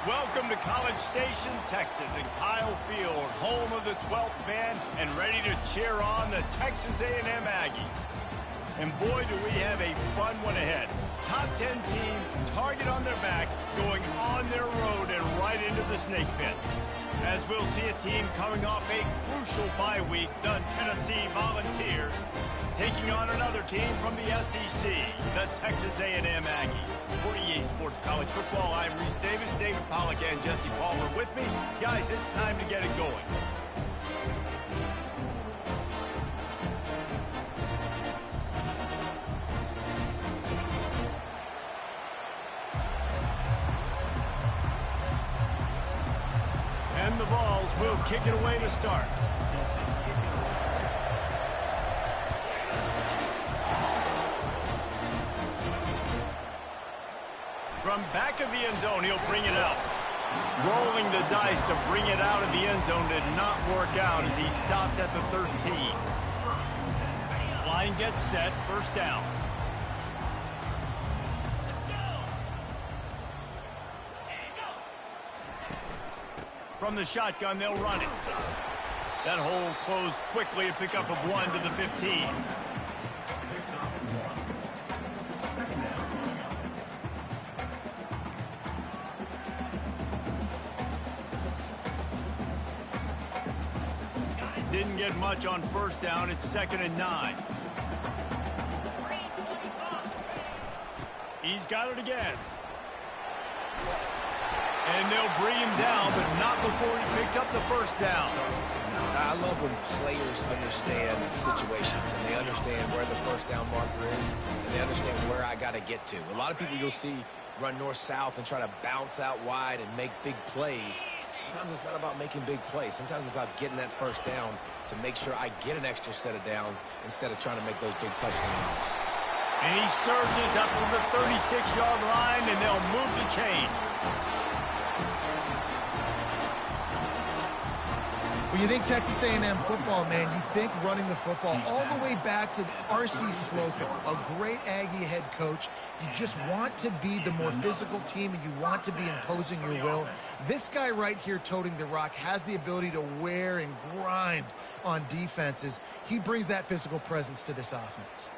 Welcome to College Station, Texas, and Kyle Field, home of the 12th man, and ready to cheer on the Texas A&M Aggies. And boy, do we have a fun one ahead. Top 10 team, target on their back, going on their road and right into the snake pit. As we'll see a team coming off a crucial bye week, the Tennessee Volunteers, taking on another team from the SEC, the Texas A&M Aggies. For EA Sports College Football, I'm Reese Davis, David Pollack, and Jesse Palmer with me. Guys, it's time to get it going. And the Vols will kick it away to start. From back of the end zone, he'll bring it out. Rolling the dice to bring it out of the end zone did not work out as he stopped at the 13. Line gets set, first down. From the shotgun, they'll run it. That hole closed quickly, a pickup of 1 to the 15. Didn't get much on first down. It's 2nd and 9. He's got it again. And they'll bring him down, but not before he picks up the first down. I love when players understand situations and they understand where the first down marker is and they understand where I got to get to. A lot of people you'll see run north-south and try to bounce out wide and make big plays. Sometimes it's not about making big plays. Sometimes it's about getting that first down to make sure I get an extra set of downs instead of trying to make those big touchdowns. And he surges up to the 36-yard line, and they'll move the chain. When you think Texas A&M football, man, you think running the football all the way back to R.C. Slocum, a great Aggie head coach. You just want to be the more physical team, and you want to be imposing your will. This guy right here toting the rock has the ability to wear and grind on defenses. He brings that physical presence to this offense.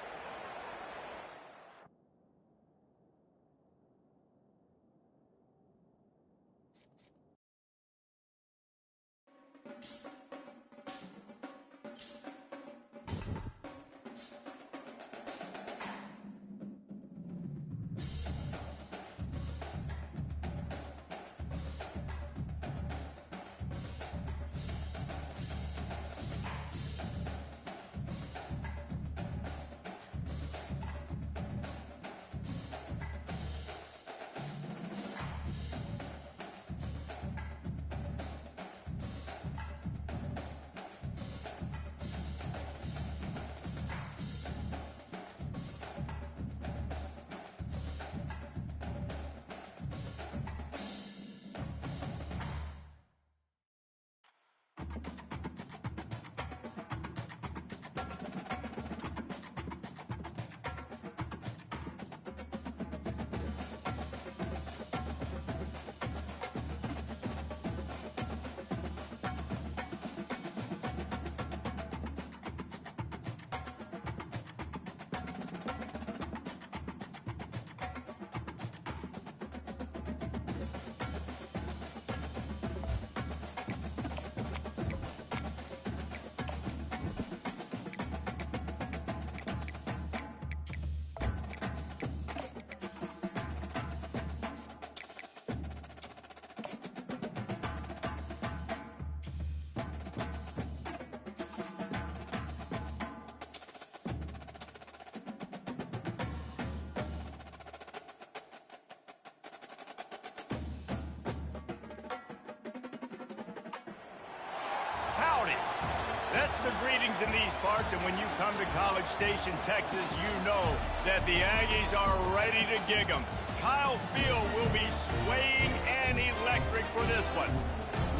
That's the greetings in these parts, and when you come to College Station, Texas, you know that the Aggies are ready to gig 'em. Kyle Field will be swaying and electric for this one.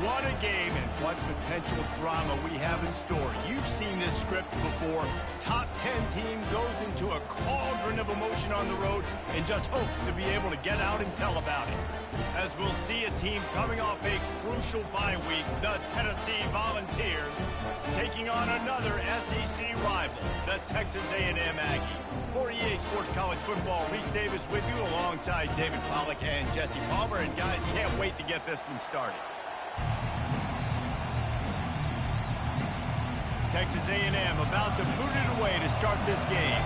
What a game and what potential drama we have in store. You've seen this script before. Top 10 team goes into a cauldron of emotion on the road and just hopes to be able to get out and tell about it. As we'll see a team coming off a crucial bye week, the Tennessee Volunteers, taking on another SEC rival, the Texas A&M Aggies. For EA Sports College Football, Reese Davis with you alongside David Pollack and Jesse Palmer. And guys, can't wait to get this one started. Texas A&M about to boot it away to start this game.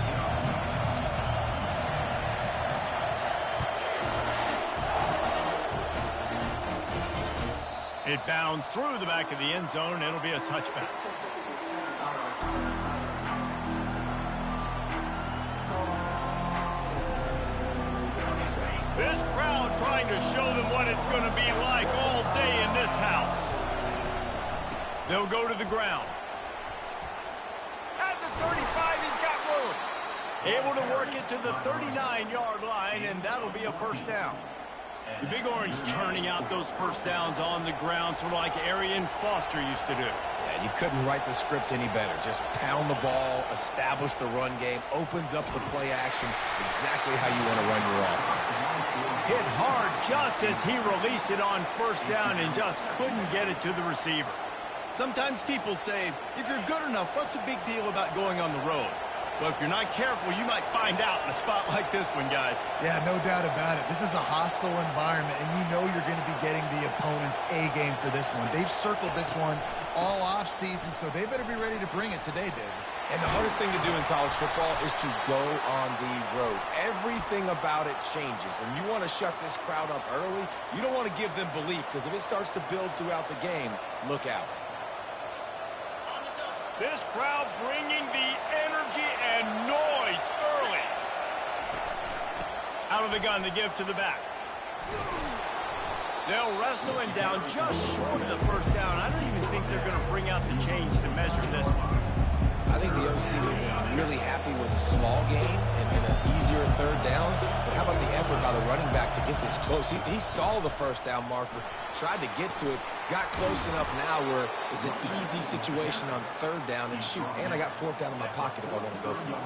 It bounds through the back of the end zone, and it'll be a touchback. This crowd trying to show them what it's going to be like all day in this house. They'll go to the ground. At the 35, he's got room. Able to work it to the 39-yard line, and that'll be a first down. The Big Orange churning out those first downs on the ground, sort of like Arian Foster used to do. Yeah, you couldn't write the script any better. Just pound the ball, establish the run game, opens up the play action, exactly how you want to run your offense. Hit hard just as he released it on first down and just couldn't get it to the receiver. Sometimes people say, if you're good enough, what's the big deal about going on the road? Well, if you're not careful, you might find out in a spot like this one, guys. Yeah, no doubt about it. This is a hostile environment, and you know you're going to be getting the opponent's A game for this one. They've circled this one all offseason, so they better be ready to bring it today, David. And the hardest thing to do in college football is to go on the road. Everything about it changes, and you want to shut this crowd up early. You don't want to give them belief, because if it starts to build throughout the game, look out. This crowd bringing the energy and noise early. Out of the gun to give to the back. They'll wrestle him down just short of the first down. I don't even think they're going to bring out the chains to measure this one. I think the OC would have been really happy with a small gain and an easier third down. But how about the effort by the running back to get this close? He saw the first down marker, tried to get to it, got close enough now where it's an easy situation on third down and shoot. And I got fourth down in my pocket if I want to go for it.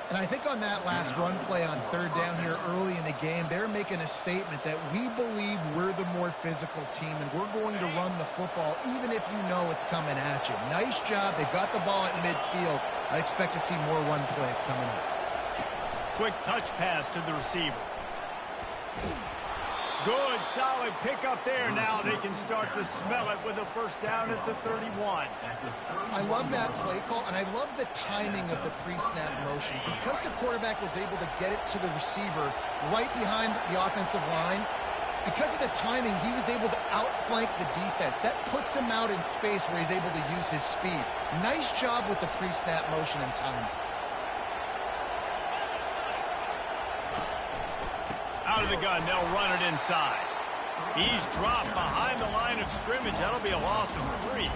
And I think on that last run play on third down here early in the game, they're making a statement that we believe we're the more physical team and we're going to run the football even if you know it's coming at you. Nice job. They've got the ball at midfield. I expect to see more run plays coming up. Quick touch pass to the receiver. Good, solid pickup there. Now they can start to smell it with a first down at the 31. I love that play call, and I love the timing of the pre-snap motion. Because the quarterback was able to get it to the receiver right behind the offensive line, because of the timing, he was able to outflank the defense. That puts him out in space where he's able to use his speed. Nice job with the pre-snap motion and timing. Out of the gun, they'll run it inside. He's dropped behind the line of scrimmage. That'll be a loss of 3.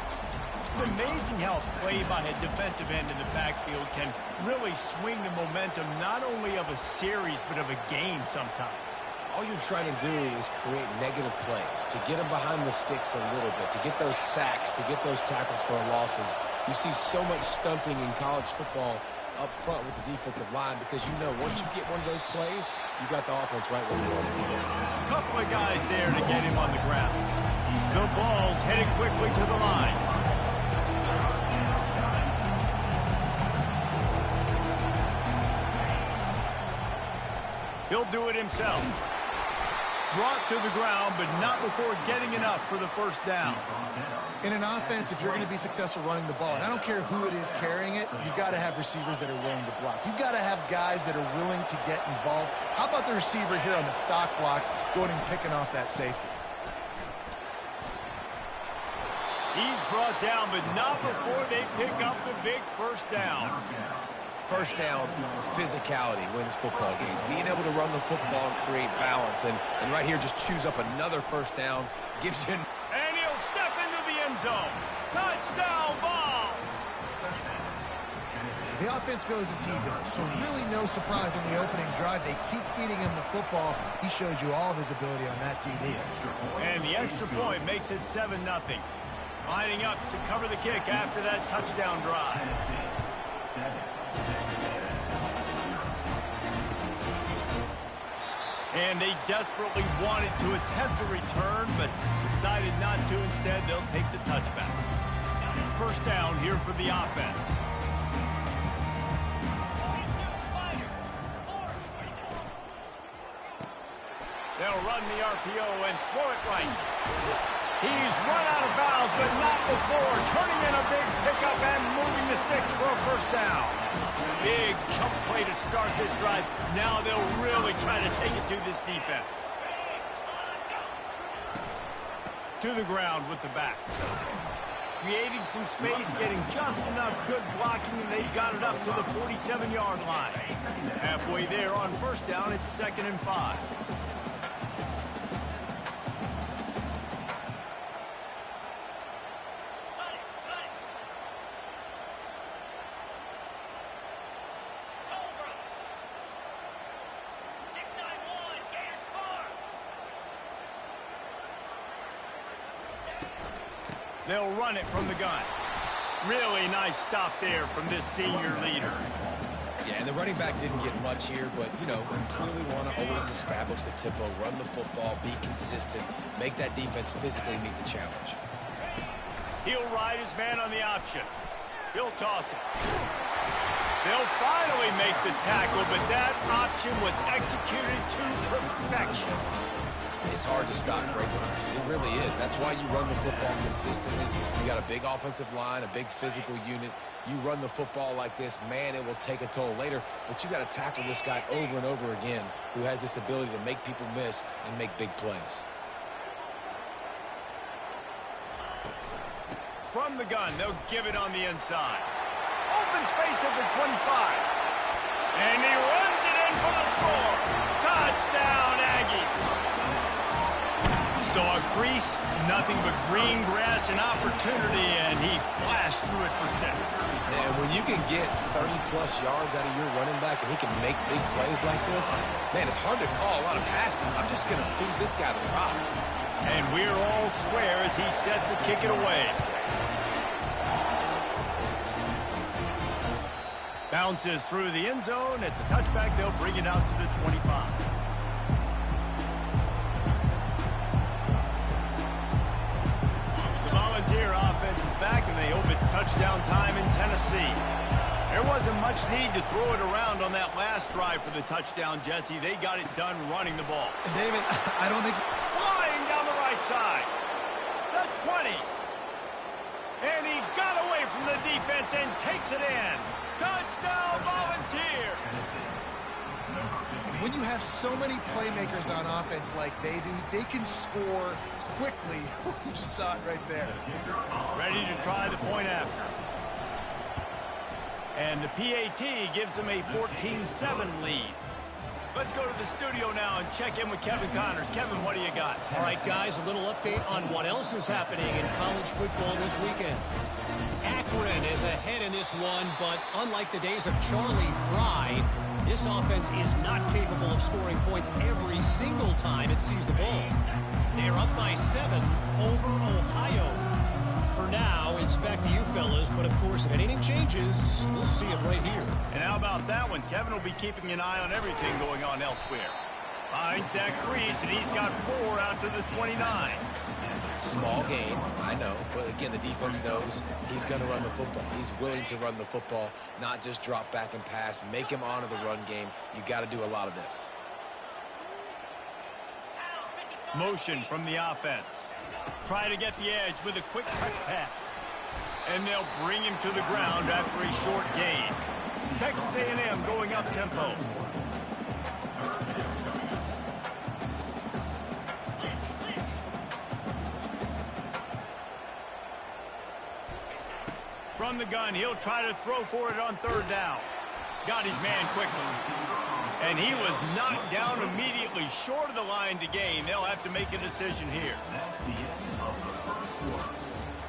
It's amazing how a play by a defensive end in the backfield can really swing the momentum not only of a series but of a game sometimes. All you're trying to do is create negative plays, to get them behind the sticks a little bit, to get those sacks, to get those tackles for losses. You see so much stunting in college football up front with the defensive line because you know once you get one of those plays, you got the offense right where you want it. A couple of guys there to get him on the ground. The ball's headed quickly to the line. He'll do it himself. Brought to the ground, but not before getting enough for the first down. In an offense, if you're going to be successful running the ball, and I don't care who it is carrying it, you've got to have receivers that are willing to block. You've got to have guys that are willing to get involved. How about the receiver here on the stock block going and picking off that safety? He's brought down, but not before they pick up the big first down. First down, physicality wins football games. Being able to run the football and create balance. And right here, just choose up another first down. Gives you... And he'll step into the end zone. Touchdown, Vols! The offense goes as he goes, so really no surprise on the opening drive. They keep feeding him the football. He showed you all of his ability on that TD. And the extra point makes it 7-0. Lining up to cover the kick after that touchdown drive. And they desperately wanted to attempt a return, but decided not to. Instead, they'll take the touchback. First down here for the offense. They'll run the RPO and throw it right. He's run out of bounds, but not before. Turning in a big pickup and moving the sticks for a first down. Big chunk play to start this drive. Now they'll really try to take it to this defense. To the ground with the back. Creating some space, getting just enough good blocking, and they got it up to the 47-yard line. Halfway there on first down, it's 2nd and 5. They'll run it from the gun. Really nice stop there from this senior leader. Yeah, and the running back didn't get much here, but, you know, we clearly want to always establish the tempo, run the football, be consistent, make that defense physically meet the challenge. He'll ride his man on the option. He'll toss it. They'll finally make the tackle, but that option was executed to perfection. It's hard to stop great runners. It really is. That's why you run the football consistently. You got a big offensive line, a big physical unit. You run the football like this, man, it will take a toll later. But you got to tackle this guy over and over again who has this ability to make people miss and make big plays. From the gun, they'll give it on the inside. Open space at the 25. And he runs it in for the score. Touchdown, Aggies. So a crease, nothing but green grass and opportunity, and he flashed through it for 6. And when you can get 30-plus yards out of your running back and he can make big plays like this, man, it's hard to call a lot of passes. I'm just going to feed this guy the rock. And we're all square as he's set to kick it away. Bounces through the end zone. It's a touchback. They'll bring it out to the 25. Volunteer offense is back, and they hope it's touchdown time in Tennessee. There wasn't much need to throw it around on that last drive for the touchdown, Jesse. They got it done running the ball. And David, I don't think... Flying down the right side. The 20. And he got away from the defense and takes it in. Touchdown, Volunteer. When you have so many playmakers on offense like they do, they can score quickly. You just saw it right there. Ready to try the point after. And the PAT gives them a 14-7 lead. Let's go to the studio now and check in with Kevin Connors. Kevin, what do you got? All right, guys, a little update on what else is happening in college football this weekend. Akron is ahead in this one, but unlike the days of Charlie Fry, this offense is not capable of scoring points every single time it sees the ball. They're up by 7 over Ohio. For now, it's back to you fellas, but of course, if anything changes, we'll see it right here. And how about that one? Kevin will be keeping an eye on everything going on elsewhere. Finds that crease, and he's got 4 out to the 29. Small gain, I know, but again, the defense knows he's going to run the football. He's willing to run the football, not just drop back and pass, make him honor the run game. You got to do a lot of this. Motion from the offense. Try to get the edge with a quick touch pass. And they'll bring him to the ground after a short gain. Texas A&M going up tempo. From the gun, he'll try to throw for it on 3rd down. Got his man quickly. And he was knocked down immediately short of the line to gain. They'll have to make a decision here. That's the end of the first quarter.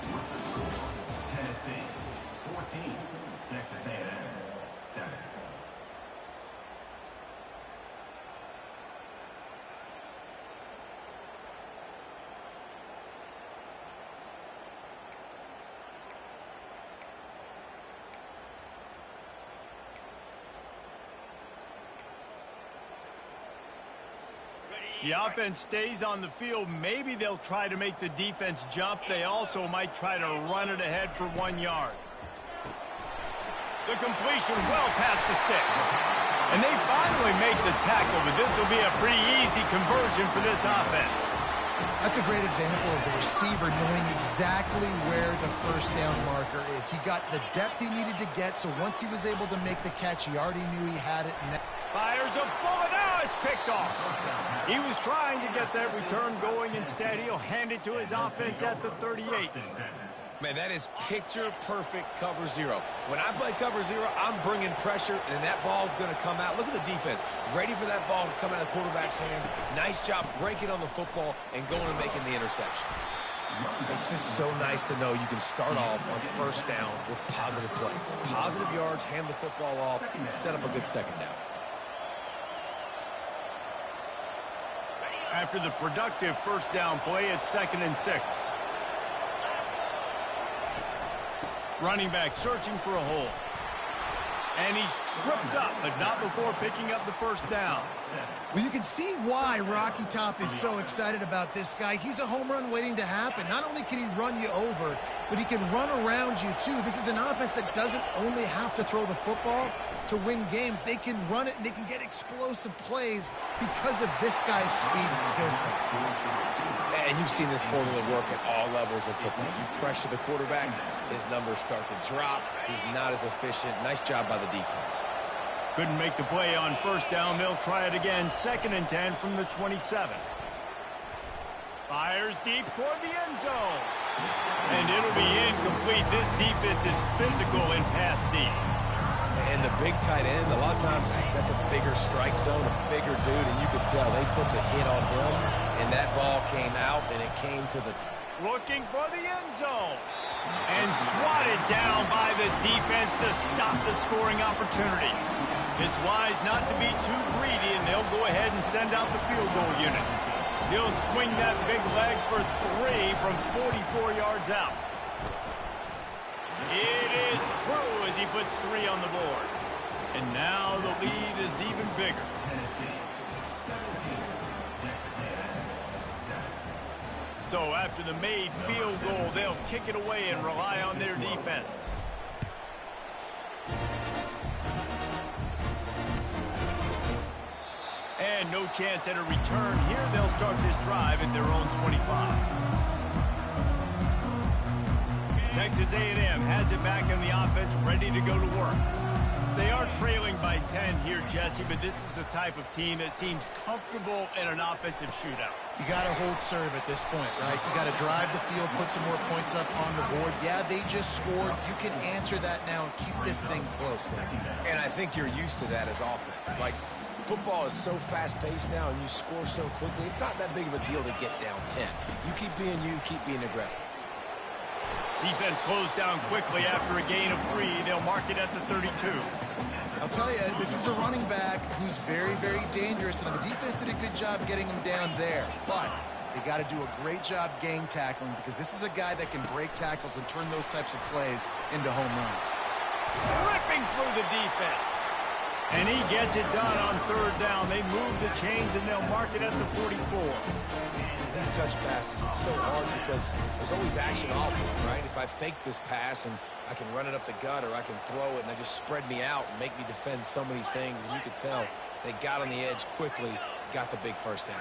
With the score, Tennessee 14, Texas A&M The offense stays on the field. Maybe they'll try to make the defense jump. They also might try to run it ahead for 1 yard. The completion well past the sticks. And they finally make the tackle, but this will be a pretty easy conversion for this offense. That's a great example of the receiver knowing exactly where the first down marker is. He got the depth he needed to get, so once he was able to make the catch, he already knew he had it. Fires a bullet. Now it's picked off. He was trying to get that return going. Instead, he'll hand it to his offense at the 38. Man, that is picture-perfect cover zero. When I play cover zero, I'm bringing pressure, and that ball's going to come out. Look at the defense. Ready for that ball to come out of the quarterback's hand. Nice job breaking on the football and going and making the interception. It's just so nice to know you can start off on first down with positive plays. Positive yards, hand the football off, set up a good second down. After the productive first down play, it's 2nd and 6. Running back searching for a hole. And he's tripped up, but not before picking up the first down. Well, you can see why Rocky Top is so excited about this guy. He's a home run waiting to happen. Not only can he run you over, but he can run around you, too. This is an offense that doesn't only have to throw the football to win games. They can run it, and they can get explosive plays because of this guy's speed and skill set. And you've seen this formula work at all levels of football. You pressure the quarterback, his numbers start to drop. He's not as efficient. Nice job by the defense. Couldn't make the play on first down. They'll try it again. 2nd and 10 from the 27. Fires deep toward the end zone. And it'll be incomplete. This defense is physical in pass deep. And the big tight end, a lot of times that's a bigger strike zone, a bigger dude, and you could tell they put the hit on him, and that ball came out, and it came to the... Looking for the end zone. And swatted down by the defense to stop the scoring opportunity. It's wise not to be too greedy, and they'll go ahead and send out the field goal unit. He'll swing that big leg for 3 from 44 yards out. It is true as he puts 3 on the board. And now the lead is even bigger. So after the made field goal, they'll kick it away and rely on their defense. And no chance at a return here. They'll start this drive at their own 25. Texas A&M has it back in the offense, ready to go to work. They are trailing by 10 here, Jesse, but this is the type of team that seems comfortable in an offensive shootout. You got to hold serve at this point, right? You got to drive the field, put some more points up on the board. Yeah, they just scored. You can answer that now and keep this thing close. And I think you're used to that as offense. Like, football is so fast-paced now, and you score so quickly. It's not that big of a deal to get down 10. You keep being you, keep being aggressive. Defense closed down quickly after a gain of 3. They'll mark it at the 32. I'll tell you, this is a running back who's very, very dangerous, and the defense did a good job getting him down there. But they got to do a great job game tackling because this is a guy that can break tackles and turn those types of plays into home runs. Ripping through the defense. And he gets it done on 3rd down. They move the chains, and they'll mark it at the 44. These touch passes, it's so hard because there's always action off of it, right? If I fake this pass and I can run it up the gut or I can throw it and they just spread me out and make me defend so many things, and you could tell they got on the edge quickly, got the big first down.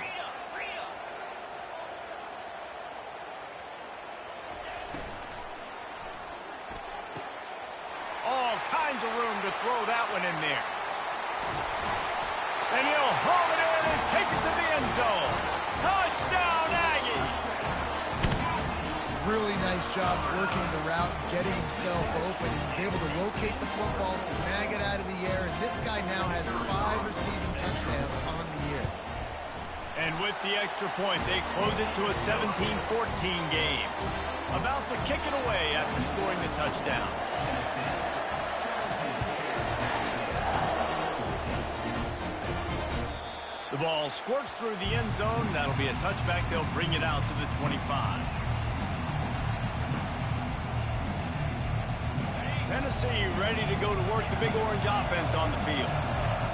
All kinds of room to throw that one in there. And he'll haul it in and take it to the end zone. Touchdown, Aggie! Really nice job working the route, getting himself open. He was able to locate the football, snag it out of the air, and this guy now has 5 receiving touchdowns on the year. And with the extra point, they close it to a 17-14 game. About to kick it away after scoring the touchdown. The ball squirts through the end zone. That'll be a touchback. They'll bring it out to the 25. Tennessee ready to go to work. The Big Orange offense on the field.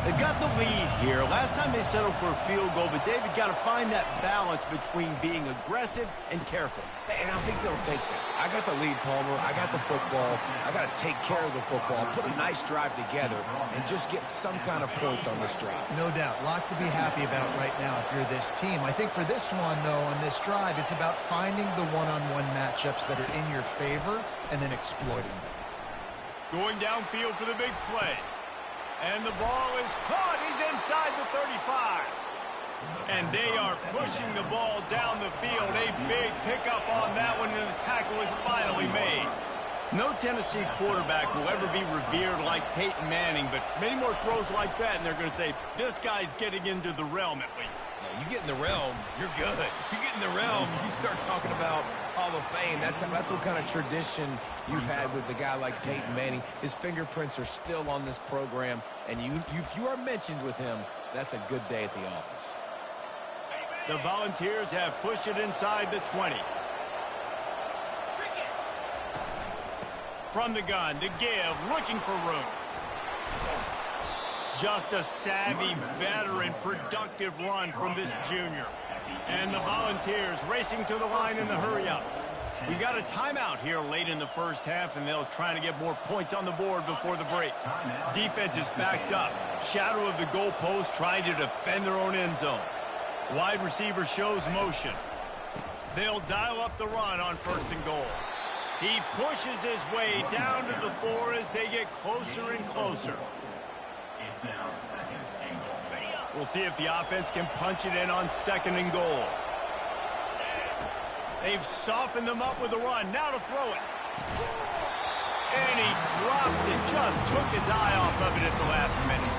They've got the lead here. Last time they settled for a field goal, but David got to find that balance between being aggressive and careful. And I think they'll take that. I got the lead, Palmer. I got the football. I got to take care of the football, put a nice drive together, and just get some kind of points on this drive. No doubt. Lots to be happy about right now if you're this team. I think for this one, though, on this drive, it's about finding the one-on-one matchups that are in your favor and then exploiting them. Going downfield for the big play. And the ball is caught. He's inside the 35. And they are pushing the ball down the field. A big pickup on that one, and the tackle is finally made. No Tennessee quarterback will ever be revered like Peyton Manning, but many more throws like that, and they're going to say, this guy's getting into the realm at least. You get in the realm, you're good. You get in the realm, you start talking about Hall of Fame. That's what kind of tradition you've had with a guy like Peyton Manning. His fingerprints are still on this program, and if you are mentioned with him, that's a good day at the office. The Volunteers have pushed it inside the 20. From the gun to give, looking for room. Just a savvy, veteran, productive run from this junior. And the Volunteers racing to the line in the hurry-up. We got a timeout here late in the first half, and they'll try to get more points on the board before the break. Defense is backed up. Shadow of the goalpost trying to defend their own end zone. Wide receiver shows motion. They'll dial up the run on 1st and goal. He pushes his way down to the 4 as they get closer and closer. We'll see if the offense can punch it in on 2nd and goal. They've softened them up with a run. Now to throw it. And he drops it. Just took his eye off of it at the last minute.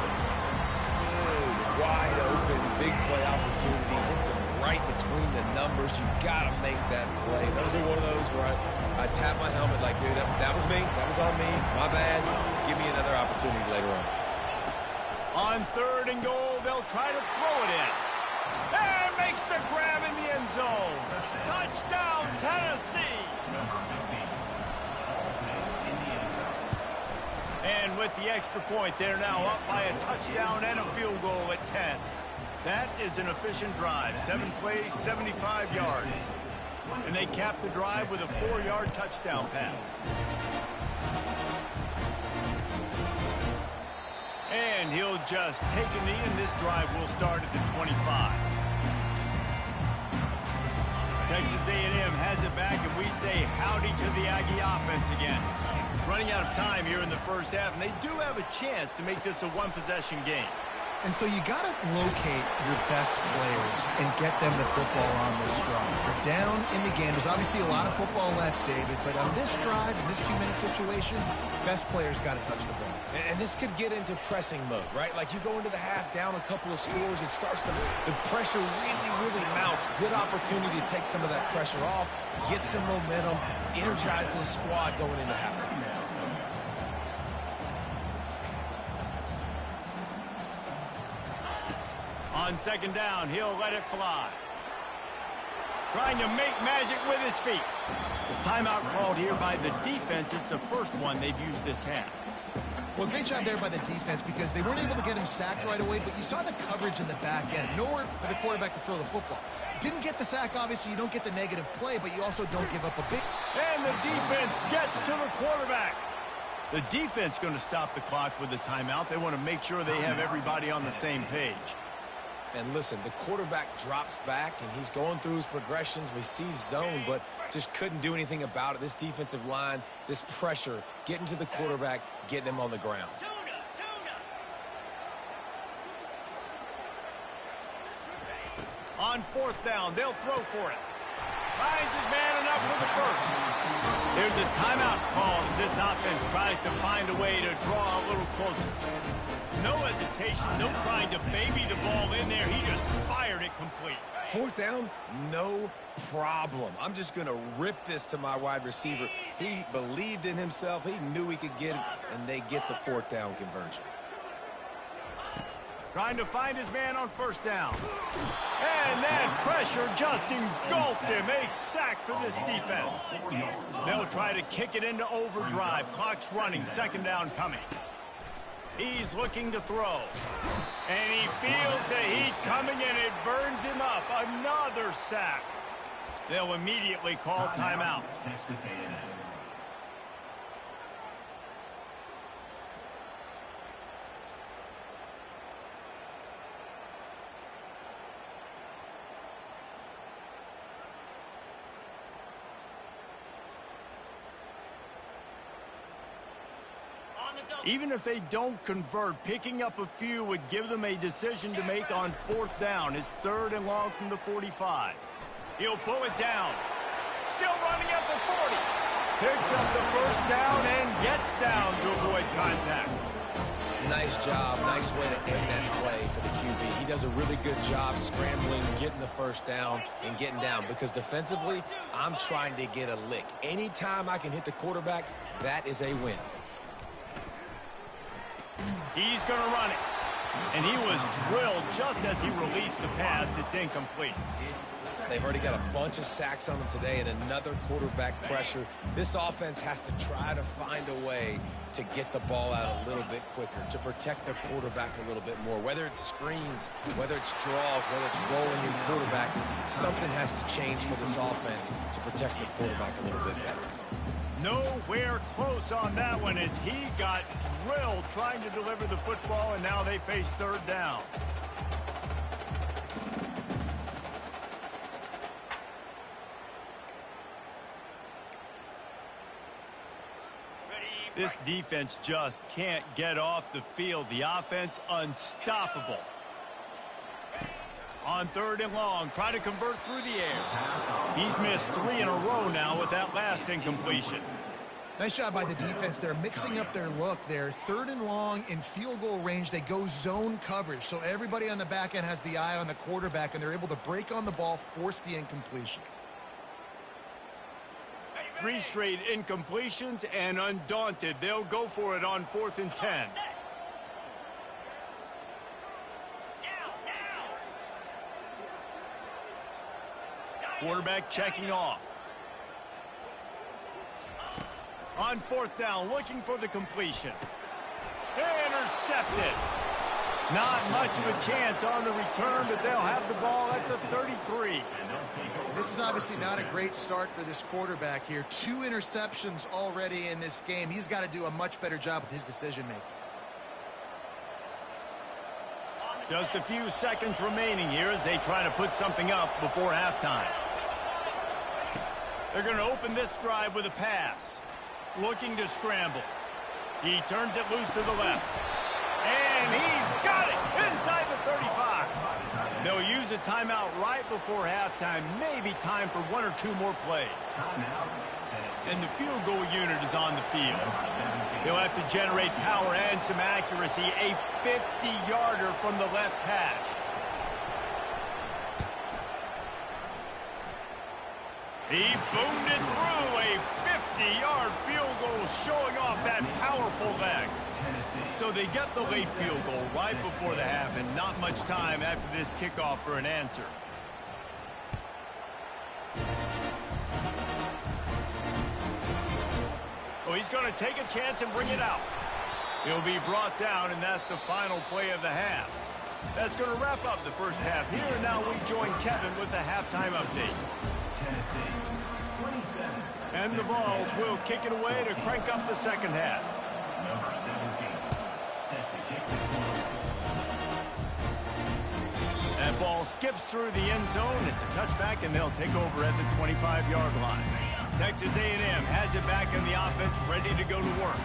Good, wide open, big play opportunity. Hits him right between the numbers. You got to make that play. Those are one of those where I tap my helmet like, dude, that was me. That was on me. My bad. Give me another opportunity later on. On 3rd and goal, they'll try to throw it in. And makes the grab in the end zone. Touchdown, Tennessee. And with the extra point, they're now up by a touchdown and a field goal at 10. That is an efficient drive. 7 plays, 75 yards. And they cap the drive with a 4-yard touchdown pass. And he'll just take a knee, and this drive will start at the 25. Texas A&M has it back, and we say howdy to the Aggie offense again. Running out of time here in the first half, and they do have a chance to make this a one-possession game. And so you got to locate your best players and get them the football on this drive. You're down in the game. There's obviously a lot of football left, David, but on this drive, in this 2-minute situation, best players got to touch the ball. And this could get into pressing mode, right? Like you go into the half down a couple of scores, it starts to, the pressure really mounts. Good opportunity to take some of that pressure off, get some momentum, energize this squad going into halftime. On 2nd down, he'll let it fly. Trying to make magic with his feet. The timeout called here by the defense. It's the first one they've used this half. Well, great job there by the defense because they weren't able to get him sacked right away, but you saw the coverage in the back end. Nowhere for the quarterback to throw the football. Didn't get the sack, obviously. You don't get the negative play, but you also don't give up a big... And the defense gets to the quarterback. The defense going to stop the clock with the timeout. They want to make sure they have everybody on the same page. And listen, the quarterback drops back, and he's going through his progressions. We see zone, but just couldn't do anything about it. This defensive line, this pressure, getting to the quarterback, getting him on the ground. On 4th down, they'll throw for it. Finds his man enough for the first. There's a timeout call as this offense tries to find a way to draw a little closer. No hesitation, no trying to baby the ball in there. He just fired it complete. 4th down, no problem. I'm just going to rip this to my wide receiver. He believed in himself. He knew he could get it, and they get the 4th down conversion. Trying to find his man on 1st down. And then pressure just engulfed him. A sack for this defense. They'll try to kick it into overdrive. Clock's running. 2nd down coming. He's looking to throw. And he feels the heat coming and it burns him up. Another sack. They'll immediately call timeout. Texas A&M. Even if they don't convert, picking up a few would give them a decision to make on 4th down. It's 3rd and long from the 45. He'll pull it down. Still running at the 40. Picks up the 1st down and gets down to avoid contact. Nice job. Nice way to end that play for the QB. He does a really good job scrambling, getting the 1st down, and getting down. Because defensively, I'm trying to get a lick. Anytime I can hit the quarterback, that is a win. He's going to run it. And he was drilled just as he released the pass. It's incomplete. They've already got a bunch of sacks on them today and another quarterback pressure. This offense has to try to find a way to get the ball out a little bit quicker, to protect their quarterback a little bit more. Whether it's screens, whether it's draws, whether it's rolling your quarterback, something has to change for this offense to protect the quarterback a little bit better. Nowhere close on that one as he got drilled trying to deliver the football, and now they face 3rd down. This defense just can't get off the field. The offense unstoppable. On 3rd and long, trying to convert through the air. He's missed 3 in a row now with that last incompletion. Nice job by the defense. They're mixing up their look there. 3rd and long in field goal range. They go zone coverage. So everybody on the back end has the eye on the quarterback, and they're able to break on the ball, force the incompletion. 3 straight incompletions, and undaunted, they'll go for it on 4th and 10. Quarterback checking off. On 4th down, looking for the completion. Intercepted. Not much of a chance on the return, but they'll have the ball at the 33. This is obviously not a great start for this quarterback here. 2 interceptions already in this game. He's got to do a much better job with his decision-making. Just a few seconds remaining here as they try to put something up before halftime. They're going to open this drive with a pass. Looking to scramble. He turns it loose to the left. And he's got it inside the 35. They'll use a timeout right before halftime. Maybe time for 1 or 2 more plays. And the field goal unit is on the field. They'll have to generate power and some accuracy. A 50-yarder from the left hash. He boomed it through. A 50-yard field goal showing off that powerful leg. So they get the late field goal right before the half, and not much time after this kickoff for an answer. Oh, he's going to take a chance and bring it out. He'll be brought down, and that's the final play of the half. That's going to wrap up the first half here, and now we join Kevin with the halftime update. And the Vols will kick it away to crank up the second half. Number 17, set to kick the corner. That ball skips through the end zone. It's a touchback, and they'll take over at the 25-yard line. Texas A&M has it back in the offense, ready to go to work.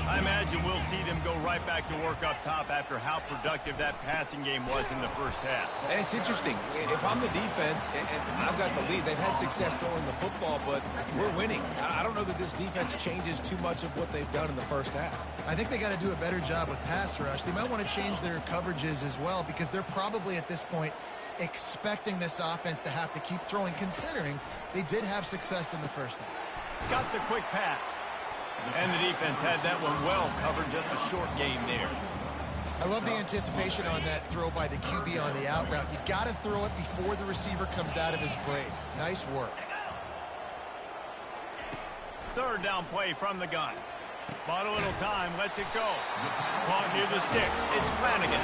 I imagine we'll see them go right back to work up top after how productive that passing game was in the first half. And it's interesting. If I'm the defense and I've got the lead, they've had success throwing the football, but we're winning. I don't know that this defense changes too much of what they've done in the first half. I think they got to do a better job with pass rush. They might want to change their coverages as well, because they're probably at this point expecting this offense to have to keep throwing, considering they did have success in the first half. Got the quick pass. And the defense had that one well covered, just a short game there. I love the anticipation on that throw by the QB on the out route. You got to throw it before the receiver comes out of his break. Nice work. Third down play from the gun. Bought a little time, lets it go. Caught near the sticks. It's Flanagan.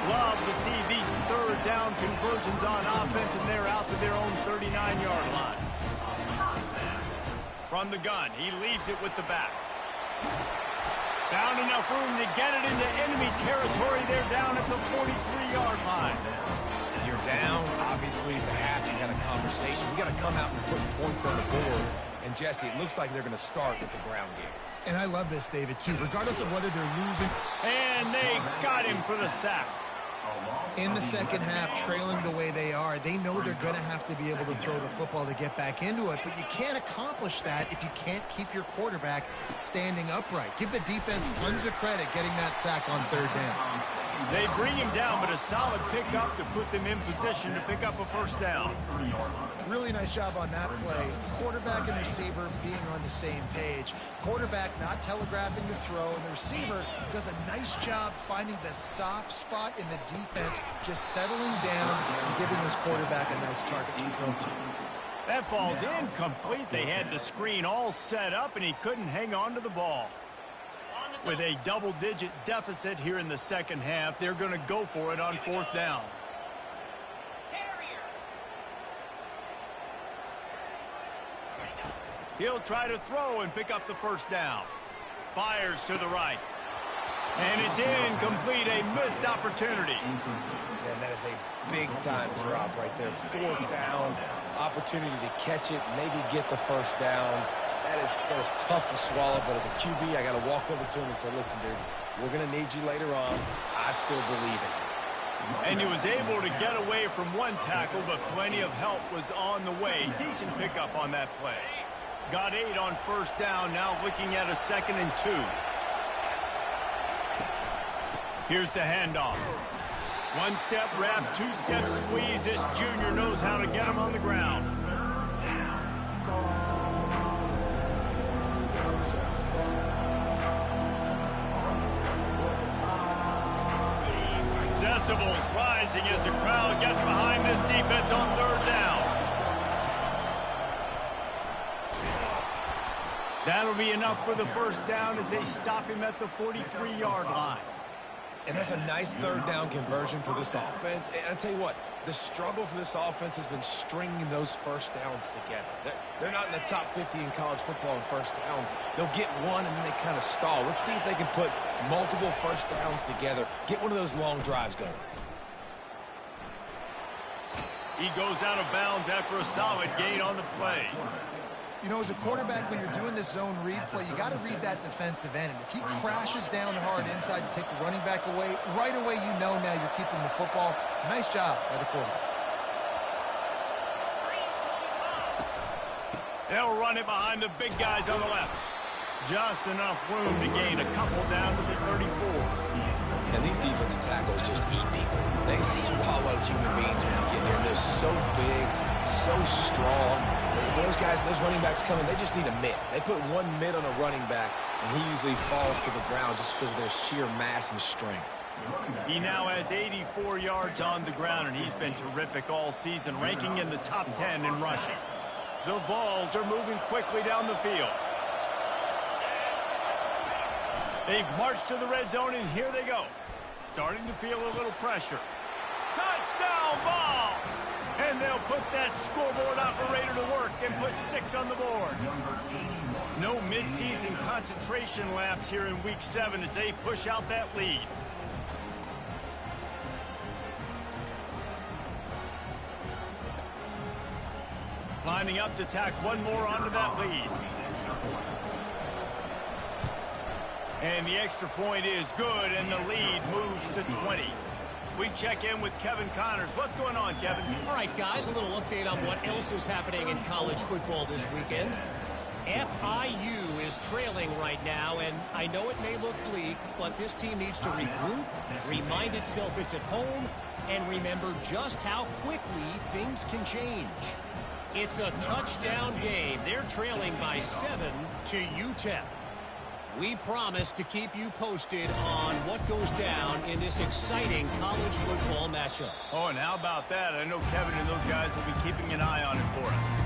Love to see these third down conversions on offense, and they're out to their own 39-yard line. From the gun, he leaves it with the back. Found enough room to get it into enemy territory. They're down at the 43-yard line. You're down. Obviously, at the half, you had a conversation. We got to come out and put points on the board. And, Jesse, it looks like they're going to start with the ground game. And I love this, David, too. Regardless of whether they're losing. And they got him for the sack. In the second half, trailing the way they are, they know they're going to have to be able to throw the football to get back into it, but you can't accomplish that if you can't keep your quarterback standing upright. Give the defense tons of credit getting that sack on third down. They bring him down, but a solid pickup to put them in position to pick up a first down. Really nice job on that play. Quarterback and receiver being on the same page. Quarterback not telegraphing the throw, and the receiver does a nice job finding the soft spot in the defense, just settling down and giving his quarterback a nice target to throw to. That falls incomplete. They had the screen all set up, and he couldn't hang on to the ball. With a double-digit deficit here in the second half, they're going to go for it on fourth down. He'll try to throw and pick up the first down. Fires to the right. And it's incomplete, a missed opportunity. Man, that is a big-time drop right there. Fourth down, opportunity to catch it, maybe get the first down. That is tough to swallow, but as a QB, I got to walk over to him and say, listen, dude, we're going to need you later on. I still believe it. And he was able to get away from one tackle, but plenty of help was on the way. Decent pickup on that play. Got 8 on first down, now looking at a 2nd and 2. Here's the handoff. One-step wrap, two-step squeeze. This junior knows how to get him on the ground. Decibels rising as the crowd gets behind this defense on third down. That'll be enough for the first down as they stop him at the 43-yard line. And that's a nice third down conversion for this offense. And I tell you what, the struggle for this offense has been stringing those first downs together. They're not in the top 50 in college football in first downs. They'll get one and then they kind of stall. Let's see if they can put multiple first downs together. Get one of those long drives going. He goes out of bounds after a solid gain on the play. You know, as a quarterback, when you're doing this zone read play, you got to read that defensive end. And if he crashes down hard inside to take the running back away, right away you know now you're keeping the football. Nice job by the quarterback. They'll run it behind the big guys on the left. Just enough room to gain a couple down to the 34. And these defensive tackles just eat people. They swallow human beings when you get near them. They're so big, so strong. When those guys, those running backs come in, they just need a mid. They put one mid on a running back, and he usually falls to the ground just because of their sheer mass and strength. He now has 84 yards on the ground, and he's been terrific all season, ranking in the top 10 in rushing. The Vols are moving quickly down the field. They've marched to the red zone, and here they go. Starting to feel a little pressure. Touchdown, Vols! And they'll put that scoreboard operator to work and put 6 on the board. No midseason concentration laps here in Week 7 as they push out that lead. Lining up to tack one more onto that lead. And the extra point is good, and the lead moves to 20. We check in with Kevin Connors. What's going on, Kevin? All right, guys, a little update on what else is happening in college football this weekend. FIU is trailing right now, and I know it may look bleak, but this team needs to regroup, remind itself it's at home, and remember just how quickly things can change. It's a touchdown game. They're trailing by 7 to UTEP. We promise to keep you posted on what goes down in this exciting college football matchup. Oh, and how about that? I know Kevin and those guys will be keeping an eye on it for us.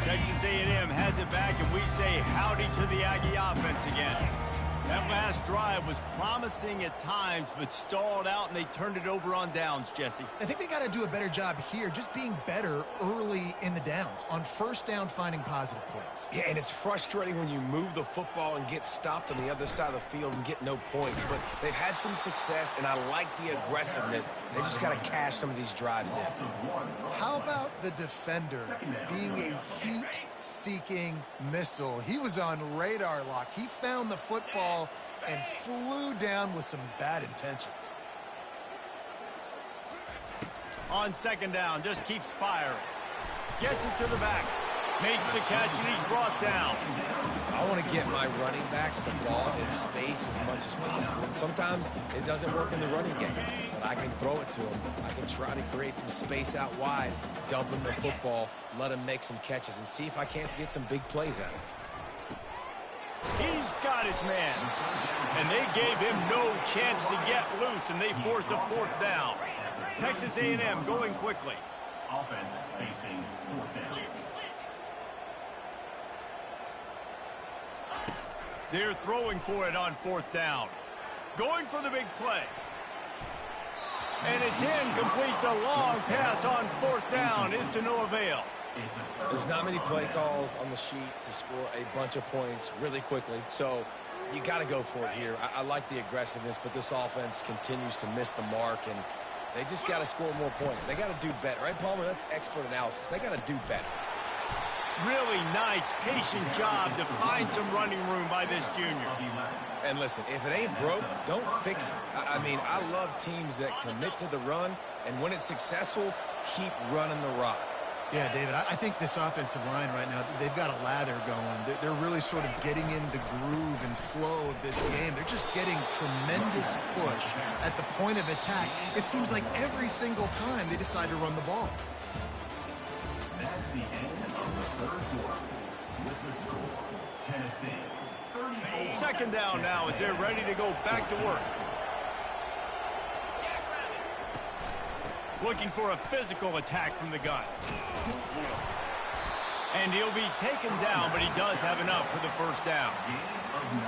Texas A&M has it back, and we say howdy to the Aggie offense again. That last drive was promising at times, but stalled out, and they turned it over on downs, Jesse. I think they got to do a better job here, just being better early in the downs, on first down finding positive plays. Yeah, and it's frustrating when you move the football and get stopped on the other side of the field and get no points, but they've had some success, and I like the aggressiveness. They just got to cash some of these drives in. How about the defender being a heat-seeking missile? He was on radar lock. He found the football and flew down with some bad intentions. On second down, just keeps firing. Gets it to the back. Makes the catch, and he's brought down. I want to get my running backs the ball in space as much as possible. And sometimes it doesn't work in the running game, but I can throw it to them. I can try to create some space out wide, dump him the football, let him make some catches, and see if I can't get some big plays out of him. He's got his man. And they gave him no chance to get loose, and they force a fourth down. Texas A&M going quickly. Offense facing fourth down. They're throwing for it on fourth down. Going for the big play. And it's incomplete. The long pass on fourth down is to no avail. There's not many play calls on the sheet to score a bunch of points really quickly, so you got to go for it here. I like the aggressiveness, but this offense continues to miss the mark, and they just got to score more points. They got to do better. Right, Palmer? That's expert analysis. They got to do better. Really nice, patient job to find some running room by this junior. And listen, if it ain't broke, don't fix it. I mean, I love teams that commit to the run, and when it's successful, keep running the rock. Yeah, David, I think this offensive line right now, they've got a lather going. They're really sort of getting in the groove and flow of this game. They're just getting tremendous push at the point of attack. It seems like every single time they decide to run the ball. That's the end of the third quarter. With the score, Tennessee 34. Second down now as they're ready to go back to work. Looking for a physical attack from the gun. And he'll be taken down, but he does have enough for the first down.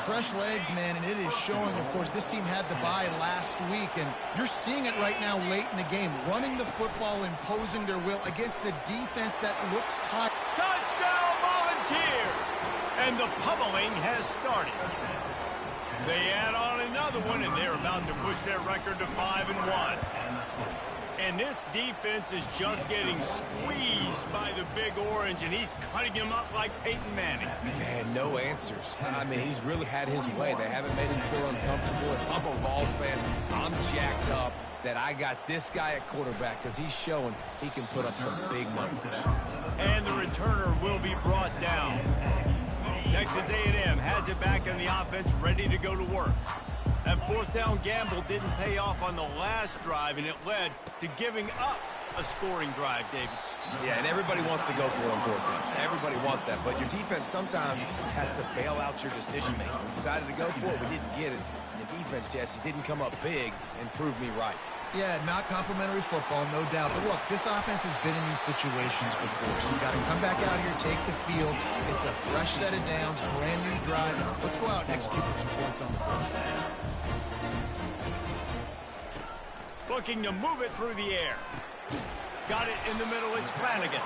Fresh legs, man, and it is showing. Of course, this team had the bye last week, and you're seeing it right now late in the game. Running the football, imposing their will against the defense that looks tired. Touchdown, Volunteers! And the pummeling has started. They add on another one, and they're about to push their record to 5-1. And this defense is just getting squeezed by the Big Orange, and he's cutting him up like Peyton Manning. Man, no answers. I mean, he's really had his way. They haven't made him feel uncomfortable. If I'm a Vols fan, I'm jacked up that I got this guy at quarterback because he's showing he can put up some big numbers. And the returner will be brought down. Texas A&M has it back in the offense, ready to go to work. That fourth down gamble didn't pay off on the last drive, and it led to giving up a scoring drive, David. Yeah, and everybody wants to go for it on fourth down. Everybody wants that, but your defense sometimes has to bail out your decision-making. We decided to go for it, we didn't get it. And the defense, Jesse, didn't come up big and prove me right. Yeah, not complimentary football, no doubt. But look, this offense has been in these situations before, so you got to come back out here, take the field. It's a fresh set of downs, brand new drive. Let's go out and execute with some points on the board. Looking to move it through the air. Got it in the middle, it's Flanagan.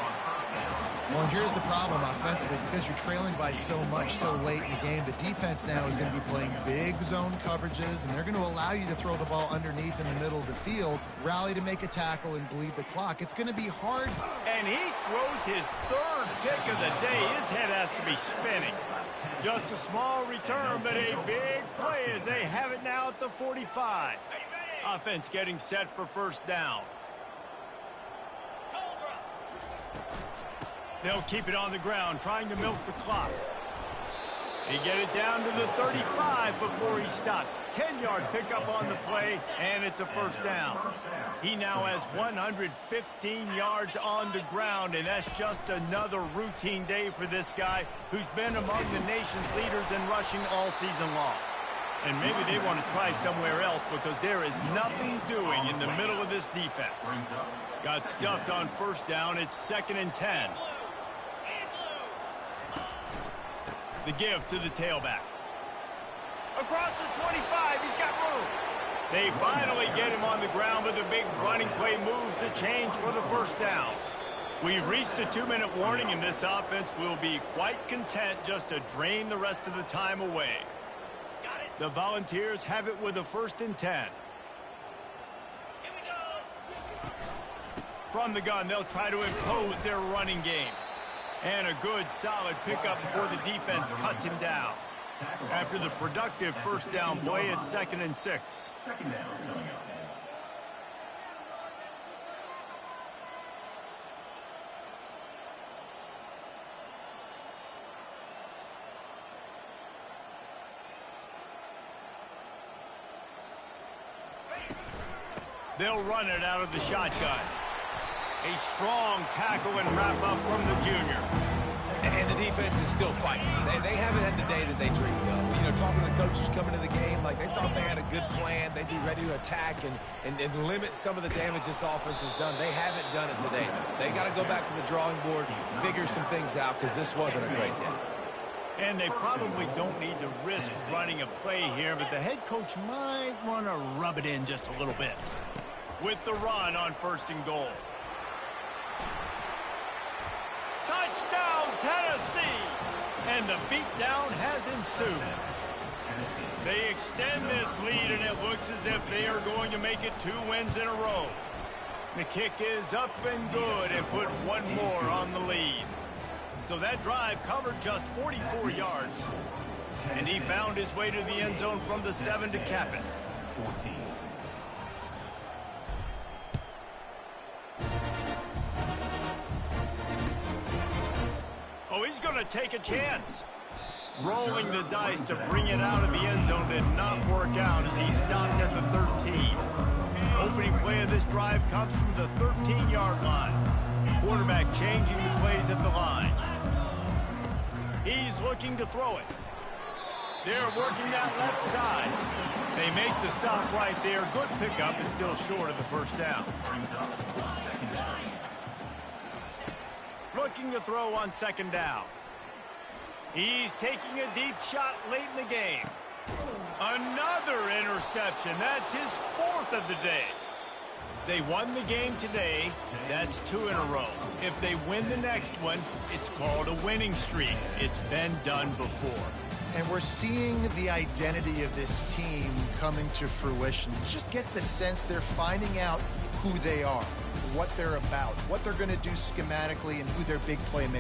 Well, here's the problem offensively. Because you're trailing by so much so late in the game, the defense now is going to be playing big zone coverages, and they're going to allow you to throw the ball underneath in the middle of the field, rally to make a tackle, and bleed the clock. It's going to be hard. And he throws his third pick of the day. His head has to be spinning. Just a small return, but a big play as they have it now at the 45. Offense getting set for first down. They'll keep it on the ground, trying to milk the clock. They get it down to the 35 before he stopped. 10-yard pickup on the play, and it's a first down. He now has 115 yards on the ground, and that's just another routine day for this guy who's been among the nation's leaders in rushing all season long. And maybe they want to try somewhere else because there is nothing doing in the middle of this defense. Got stuffed on first down. It's 2nd and 10. The give to the tailback. Across the 25, he's got room. They finally get him on the ground, but the big running play moves the change for the first down. We've reached the 2-minute warning, and this offense will be quite content just to drain the rest of the time away. The Volunteers have it with a 1st and 10. Here we go. From the gun, they'll try to impose their running game. And a good, solid pickup before the defense cuts him down. After the productive first down play, it's 2nd and 6. Second down coming up. They'll run it out of the shotgun. A strong tackle and wrap up from the junior. And the defense is still fighting. They haven't had the day that they dreamed of. You know, talking to the coaches coming to the game, like they thought they had a good plan. They'd be ready to attack and limit some of the damage this offense has done. They haven't done it today, though. They got to go back to the drawing board, figure some things out, because this wasn't a great day. And they probably don't need to risk running a play here, but the head coach might want to rub it in just a little bit. With the run on 1st and goal. Touchdown, Tennessee! And the beatdown has ensued. They extend this lead, and it looks as if they are going to make it 2 wins in a row. The kick is up and good and put one more on the lead. So that drive covered just 44 yards. And he found his way to the end zone from the 7 to cap it. 14. Oh, he's going to take a chance. Rolling the dice to bring it out of the end zone did not work out as he stopped at the 13. Opening play of this drive comes from the 13-yard line. Quarterback changing the plays at the line. He's looking to throw it. They're working that left side. They make the stop right there. Good pickup, and still short of the first down. Looking to throw on 2nd down. He's taking a deep shot late in the game. Another interception. That's his 4th of the day. They won the game today. That's 2 in a row. If they win the next one, it's called a winning streak. It's been done before. And we're seeing the identity of this team coming to fruition. You just get the sense they're finding out who they are, what they're about, what they're going to do schematically, and who their big playmakers